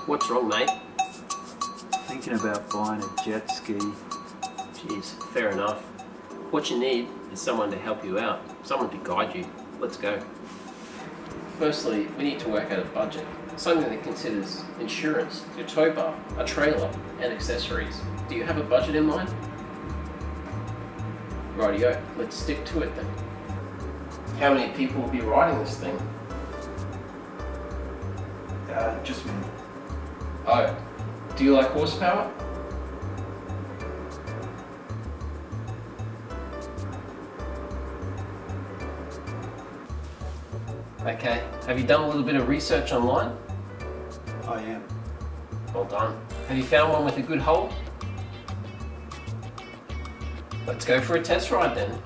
What's wrong, mate? Thinking about buying a jet ski. Jeez, fair enough. What you need is someone to help you out, someone to guide you. Let's go. Firstly, we need to work out a budget, something that considers insurance, your tow bar, a trailer, and accessories. Do you have a budget in mind? Rightio, let's stick to it then. How many people will be riding this thing? Just me. Oh, do you like horsepower? Okay, have you done a little bit of research online? I am. Well done. Have you found one with a good hold? Let's go for a test ride then.